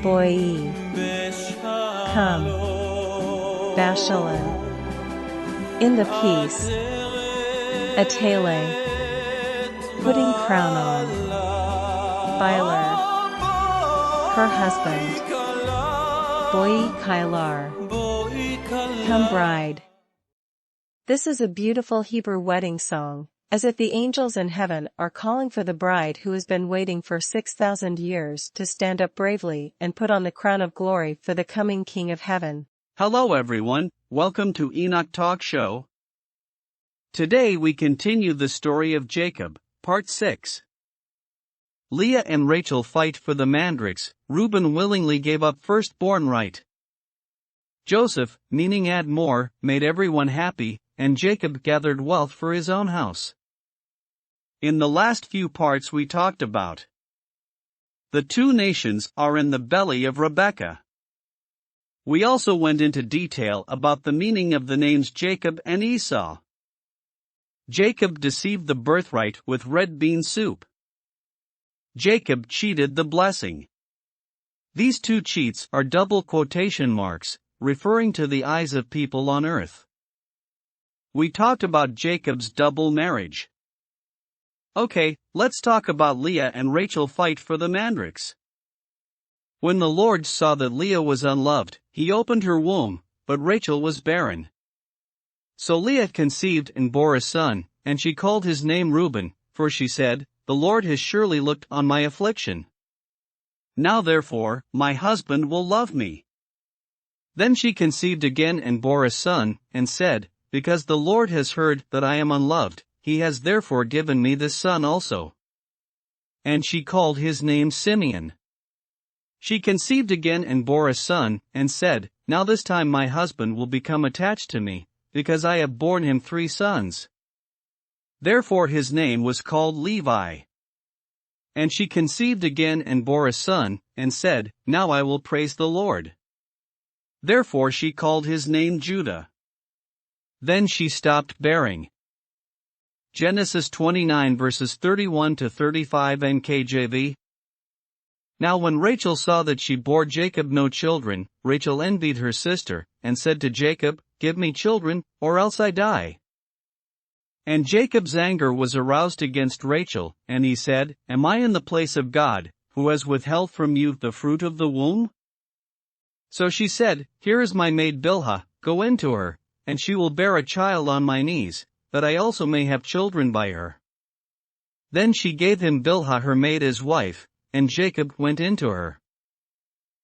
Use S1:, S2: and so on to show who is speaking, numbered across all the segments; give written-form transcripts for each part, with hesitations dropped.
S1: Boi. Come. Bashalin. In the peace. Atele. Putting crown on. Byler. Her husband. Boi Kailar. Come bride. This is a beautiful Hebrew wedding song, as if the angels in heaven are calling for the bride who has been waiting for 6,000 years to stand up bravely and put on the crown of glory for the coming King of Heaven.
S2: Hello everyone, welcome to Enoch Talk Show. Today we continue the story of Jacob, part 6. Leah and Rachel fight for the mandrakes. Reuben willingly gave up firstborn right. Joseph, meaning add more, made everyone happy, and Jacob gathered wealth for his own house. In the last few parts we talked about the two nations are in the belly of Rebekah. We also went into detail about the meaning of the names Jacob and Esau. Jacob deceived the birthright with red bean soup. Jacob cheated the blessing. These two cheats are double quotation marks, referring to the eyes of people on earth. We talked about Jacob's double marriage. Okay, let's talk about Leah and Rachel fight for the mandrakes. When the Lord saw that Leah was unloved, he opened her womb, but Rachel was barren. So Leah conceived and bore a son, and she called his name Reuben, for she said, "The Lord has surely looked on my affliction. Now therefore, my husband will love me." Then she conceived again and bore a son, and said, "Because the Lord has heard that I am unloved, he has therefore given me this son also." And she called his name Simeon. She conceived again and bore a son, and said, "Now this time my husband will become attached to me, because I have borne him 3 sons." Therefore his name was called Levi. And she conceived again and bore a son, and said, "Now I will praise the Lord." Therefore she called his name Judah. Then she stopped bearing. Genesis 29 verses 31 to 35 NKJV. Now when Rachel saw that she bore Jacob no children, Rachel envied her sister, and said to Jacob, "Give me children, or else I die." And Jacob's anger was aroused against Rachel, and he said, "Am I in the place of God, who has withheld from you the fruit of the womb?" So she said, "Here is my maid Bilhah, go in to her, and she will bear a child on my knees, that I also may have children by her." Then she gave him Bilhah her maid as wife, and Jacob went in to her.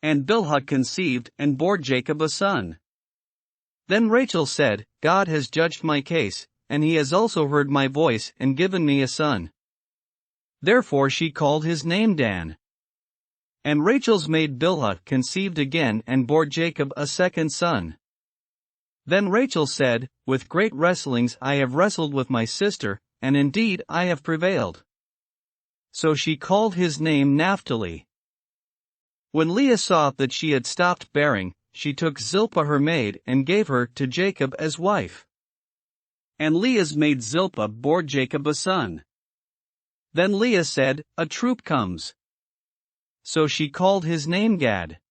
S2: And Bilhah conceived and bore Jacob a son. Then Rachel said, "God has judged my case, and he has also heard my voice and given me a son." Therefore she called his name Dan. And Rachel's maid Bilhah conceived again and bore Jacob a second son. Then Rachel said, "With great wrestlings I have wrestled with my sister, and indeed I have prevailed." So she called his name Naphtali. When Leah saw that she had stopped bearing, she took Zilpah her maid and gave her to Jacob as wife. And Leah's maid Zilpah bore Jacob a son. Then Leah said, "A troop comes." So she called his name Gad.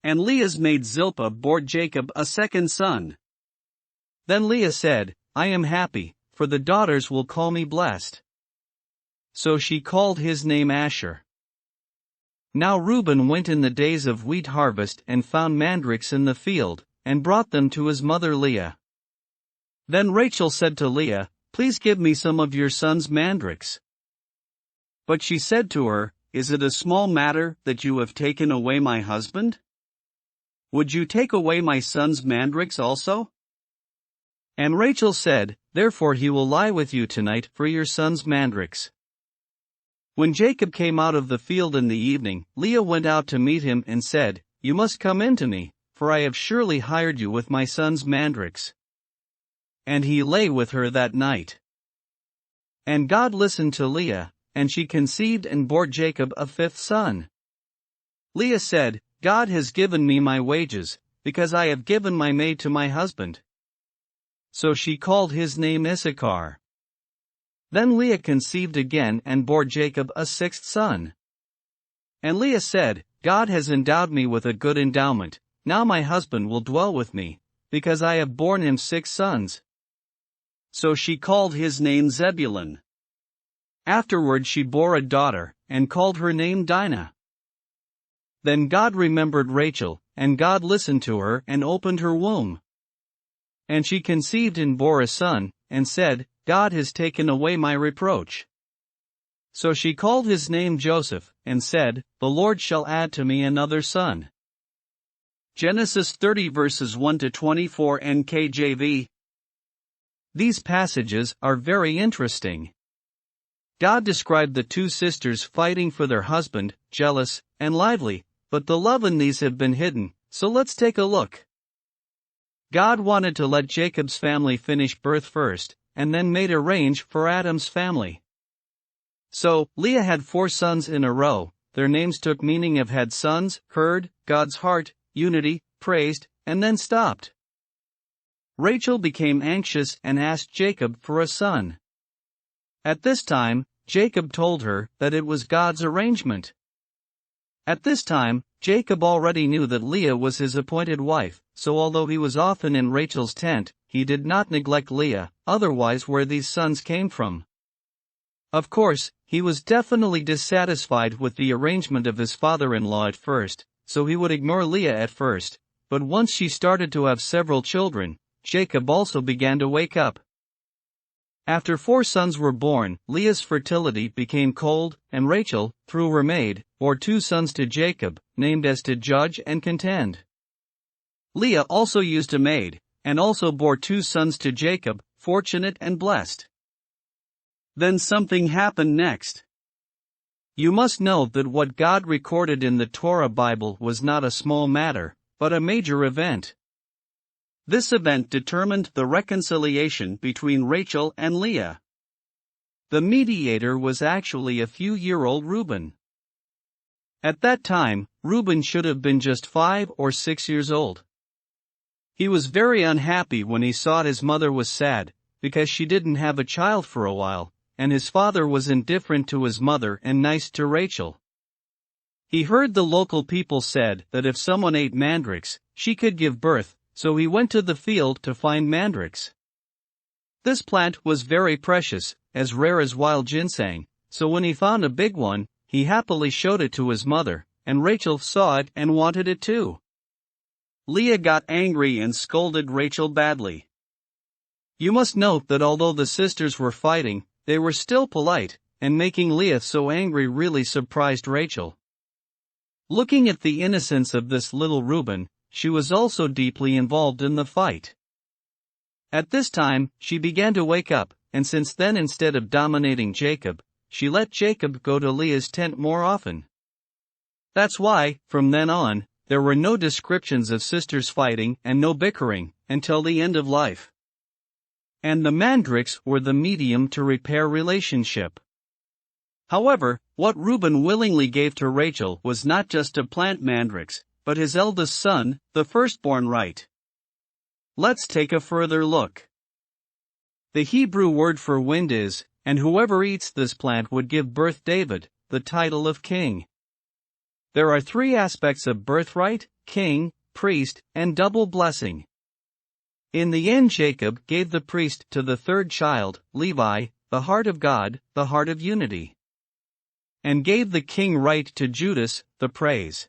S2: And Leah's maid Zilpah bore Jacob a second son. Then Leah said, "I am happy, for the daughters will call me blessed." So she called his name Asher. Now Reuben went in the days of wheat harvest and found mandrakes in the field, and brought them to his mother Leah. Then Rachel said to Leah, "Please give me some of your son's mandrakes." But she said to her, "Is it a small matter that you have taken away my husband? Would you take away my son's mandrakes also?" And Rachel said, "Therefore he will lie with you tonight for your son's mandrakes." When Jacob came out of the field in the evening, Leah went out to meet him and said, "You must come in to me, for I have surely hired you with my son's mandrakes." And he lay with her that night. And God listened to Leah, and she conceived and bore Jacob a 5th son. Leah said, "God has given me my wages, because I have given my maid to my husband." So she called his name Issachar. Then Leah conceived again and bore Jacob a 6th son. And Leah said, God has endowed me with a good endowment, now my husband will dwell with me, because I have borne him 6 sons. So she called his name Zebulun. Afterward she bore a daughter, and called her name Dinah. Then God remembered Rachel, and God listened to her and opened her womb. And she conceived and bore a son, and said, God has taken away my reproach. So she called his name Joseph, and said, The Lord shall add to me another son. Genesis 30 verses 1 to 24 NKJV. These passages are very interesting. God described the 2 sisters fighting for their husband, jealous and lively, but the love in these have been hidden, so let's take a look. God wanted to let Jacob's family finish birth first, and then made arrange for Adam's family. So, Leah had 4 sons in a row. Their names took meaning of had sons, heard, God's heart, unity, praised, and then stopped. Rachel became anxious and asked Jacob for a son. At this time, Jacob told her that it was God's arrangement. At this time, Jacob already knew that Leah was his appointed wife, so although he was often in Rachel's tent, he did not neglect Leah, otherwise where these sons came from. Of course, he was definitely dissatisfied with the arrangement of his father-in-law at first, so he would ignore Leah at first, but once she started to have several children, Jacob also began to wake up. After 4 sons were born, Leah's fertility became cold, and Rachel, through her maid, bore 2 sons to Jacob, named as to judge and contend. Leah also used a maid, and also bore 2 sons to Jacob, fortunate and blessed. Then something happened next. You must know that what God recorded in the Torah Bible was not a small matter, but a major event. This event determined the reconciliation between Rachel and Leah. The mediator was actually a few-year-old Reuben. At that time, Reuben should have been just 5 or 6 years old. He was very unhappy when he saw his mother was sad, because she didn't have a child for a while, and his father was indifferent to his mother and nice to Rachel. He heard the local people said that if someone ate mandrakes, she could give birth, so he went to the field to find mandrakes. This plant was very precious, as rare as wild ginseng, so when he found a big one, he happily showed it to his mother, and Rachel saw it and wanted it too. Leah got angry and scolded Rachel badly. You must note that although the sisters were fighting, they were still polite, and making Leah so angry really surprised Rachel. Looking at the innocence of this little Reuben, she was also deeply involved in the fight. At this time, she began to wake up, and since then instead of dominating Jacob, she let Jacob go to Leah's tent more often. That's why, from then on, there were no descriptions of sisters fighting and no bickering, until the end of life. And the mandrakes were the medium to repair relationship. However, what Reuben willingly gave to Rachel was not just to plant mandrakes, but his eldest son, the firstborn right. Let's take a further look. The Hebrew word for wind is, and whoever eats this plant would give birth David, the title of king. There are 3 aspects of birthright, king, priest, and double blessing. In the end Jacob gave the priest to the 3rd child, Levi, the heart of God, the heart of unity. And gave the king right to Judas, the praise.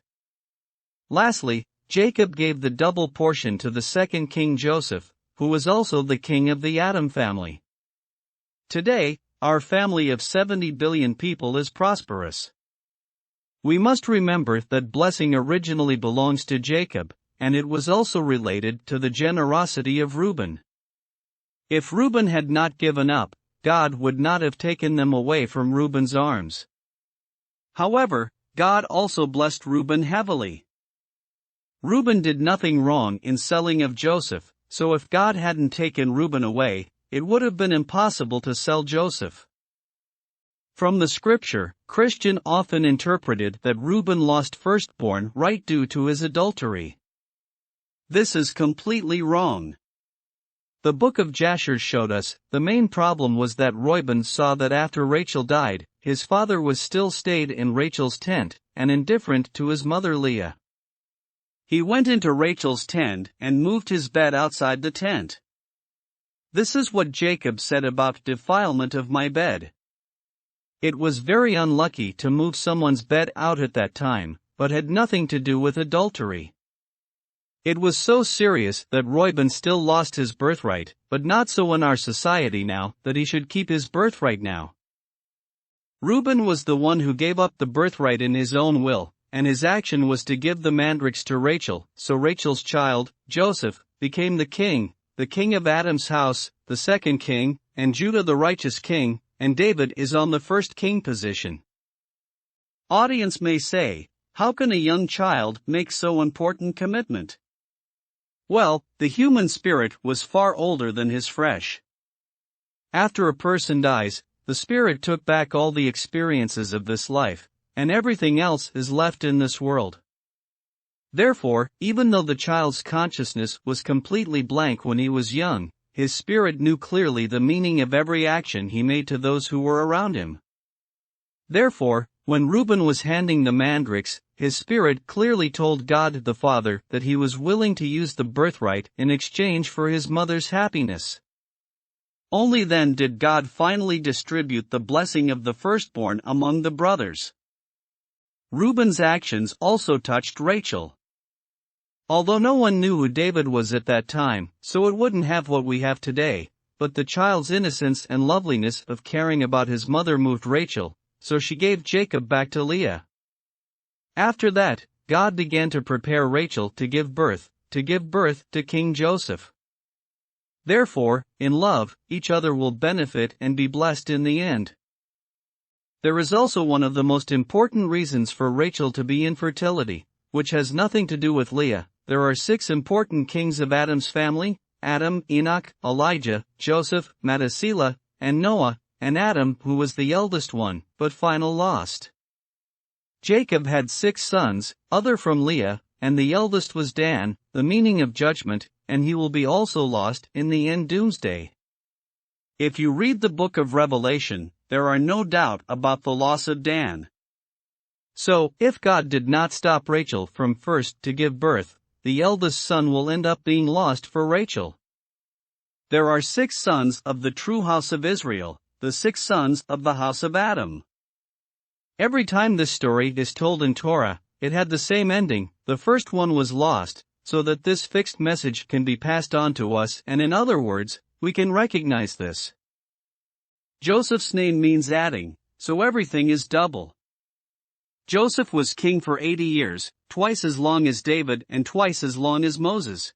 S2: Lastly, Jacob gave the double portion to the 2nd king Joseph, who was also the king of the Adam family. Today, our family of 70 billion people is prosperous. We must remember that blessing originally belongs to Jacob, and it was also related to the generosity of Reuben. If Reuben had not given up, God would not have taken them away from Reuben's arms. However, God also blessed Reuben heavily. Reuben did nothing wrong in selling of Joseph, so if God hadn't taken Reuben away, it would have been impossible to sell Joseph. From the scripture, Christian often interpreted that Reuben lost firstborn right due to his adultery. This is completely wrong. The book of Jasher showed us, the main problem was that Reuben saw that after Rachel died, his father was still stayed in Rachel's tent, and indifferent to his mother Leah. He went into Rachel's tent and moved his bed outside the tent. This is what Jacob said about defilement of my bed. It was very unlucky to move someone's bed out at that time, but had nothing to do with adultery. It was so serious that Reuben still lost his birthright, but not so in our society now that he should keep his birthright now. Reuben was the one who gave up the birthright in his own will, and his action was to give the mandrakes to Rachel, so Rachel's child, Joseph, became the king of Adam's house, the second king, and Judah the righteous king, and David is on the first king position. Audience may say, how can a young child make so important commitment? Well, the human spirit was far older than his flesh. After a person dies, the spirit took back all the experiences of this life, and everything else is left in this world. Therefore, even though the child's consciousness was completely blank when he was young, his spirit knew clearly the meaning of every action he made to those who were around him. Therefore, when Reuben was handing the mandrakes, his spirit clearly told God the Father that he was willing to use the birthright in exchange for his mother's happiness. Only then did God finally distribute the blessing of the firstborn among the brothers. Reuben's actions also touched Rachel. Although no one knew who David was at that time, so it wouldn't have what we have today, but the child's innocence and loveliness of caring about his mother moved Rachel, so she gave Jacob back to Leah. After that, God began to prepare Rachel to give birth to King Joseph. Therefore, in love, each other will benefit and be blessed in the end. There is also one of the most important reasons for Rachel to be infertility, which has nothing to do with Leah. There are 6 important kings of Adam's family: Adam, Enoch, Elijah, Joseph, Methuselah, and Noah, and Adam, who was the eldest one, but final lost. Jacob had 6 sons, other from Leah, and the eldest was Dan, the meaning of judgment, and he will be also lost in the end doomsday. If you read the book of Revelation, there are no doubt about the loss of Dan. So, if God did not stop Rachel from first to give birth, the eldest son will end up being lost for Rachel. There are 6 sons of the true house of Israel, the 6 sons of the house of Adam. Every time this story is told in Torah, it had the same ending. The first one was lost, so that this fixed message can be passed on to us, and in other words, we can recognize this. Joseph's name means adding, so everything is double. Joseph was king for 80 years, twice as long as David and twice as long as Moses.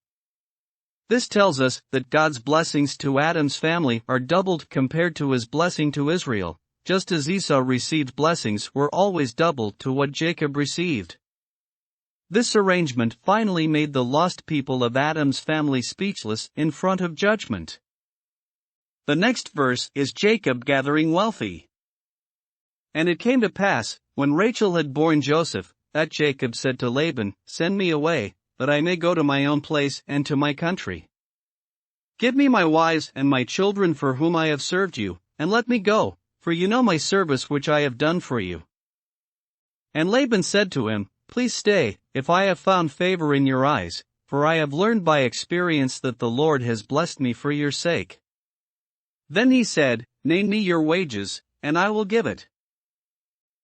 S2: This tells us that God's blessings to Adam's family are doubled compared to his blessing to Israel, just as Esau received blessings were always doubled to what Jacob received. This arrangement finally made the lost people of Adam's family speechless in front of judgment. The next verse is Jacob gathering wealthy. And it came to pass, when Rachel had borne Joseph, that Jacob said to Laban, "Send me away, that I may go to my own place and to my country. Give me my wives and my children for whom I have served you, and let me go, for you know my service which I have done for you." And Laban said to him, "Please stay, if I have found favor in your eyes, for I have learned by experience that the Lord has blessed me for your sake." Then he said, "Name me your wages, and I will give it."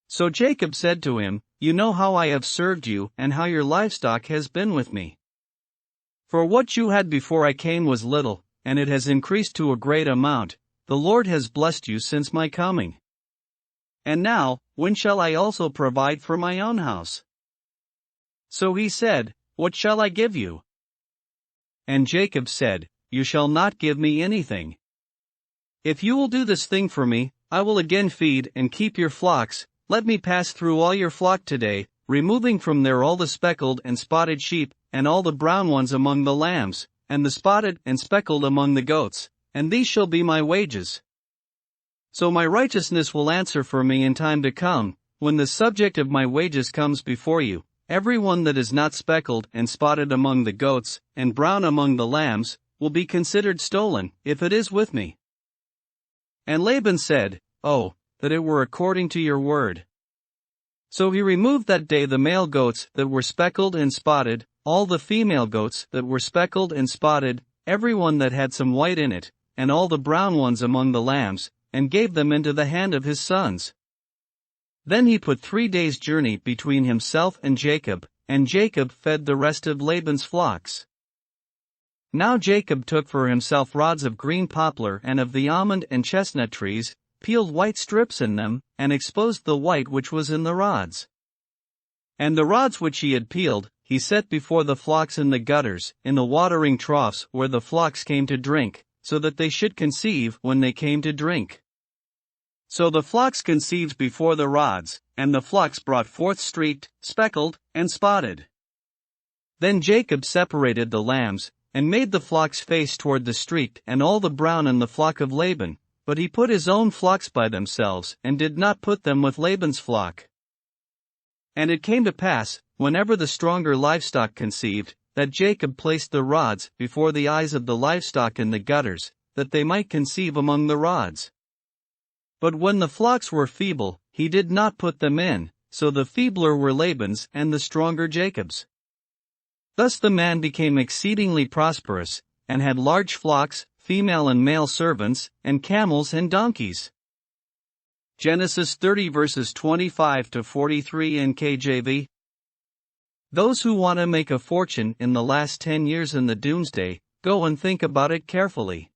S2: So Jacob said to him, "You know how I have served you and how your livestock has been with me. For what you had before I came was little, and it has increased to a great amount. The Lord has blessed you since my coming. And now, when shall I also provide for my own house?" So he said, "What shall I give you?" And Jacob said, "You shall not give me anything. If you will do this thing for me, I will again feed and keep your flocks. Let me pass through all your flock today, removing from there all the speckled and spotted sheep, and all the brown ones among the lambs, and the spotted and speckled among the goats, and these shall be my wages. So my righteousness will answer for me in time to come, when the subject of my wages comes before you. Every one that is not speckled and spotted among the goats, and brown among the lambs, will be considered stolen, if it is with me." And Laban said, "Oh, that it were according to your word." So he removed that day the male goats that were speckled and spotted, all the female goats that were speckled and spotted, every one that had some white in it, and all the brown ones among the lambs, and gave them into the hand of his sons. Then he put 3 days' journey between himself and Jacob fed the rest of Laban's flocks. Now Jacob took for himself rods of green poplar and of the almond and chestnut trees, peeled white strips in them, and exposed the white which was in the rods. And the rods which he had peeled, he set before the flocks in the gutters, in the watering troughs where the flocks came to drink, so that they should conceive when they came to drink. So the flocks conceived before the rods, and the flocks brought forth streaked, speckled, and spotted. Then Jacob separated the lambs, and made the flocks face toward the streaked and all the brown in the flock of Laban, but he put his own flocks by themselves, and did not put them with Laban's flock. And it came to pass, whenever the stronger livestock conceived, that Jacob placed the rods before the eyes of the livestock in the gutters, that they might conceive among the rods. But when the flocks were feeble, he did not put them in, so the feebler were Laban's and the stronger Jacob's. Thus the man became exceedingly prosperous, and had large flocks, female and male servants, and camels and donkeys. Genesis 30 verses 25 to 43 in KJV. Those who want to make a fortune in the last 10 years in the doomsday, go and think about it carefully.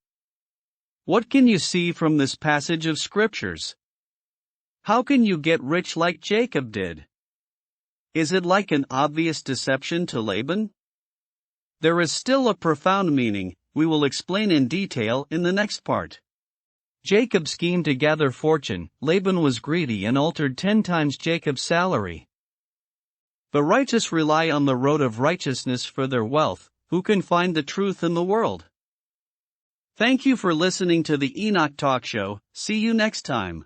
S2: What can you see from this passage of scriptures? How can you get rich like Jacob did? Is it like an obvious deception to Laban? There is still a profound meaning, we will explain in detail in the next part. Jacob schemed to gather fortune, Laban was greedy and altered 10 times Jacob's salary. The righteous rely on the road of righteousness for their wealth, who can find the truth in the world? Thank you for listening to the Enoch Talk Show, see you next time.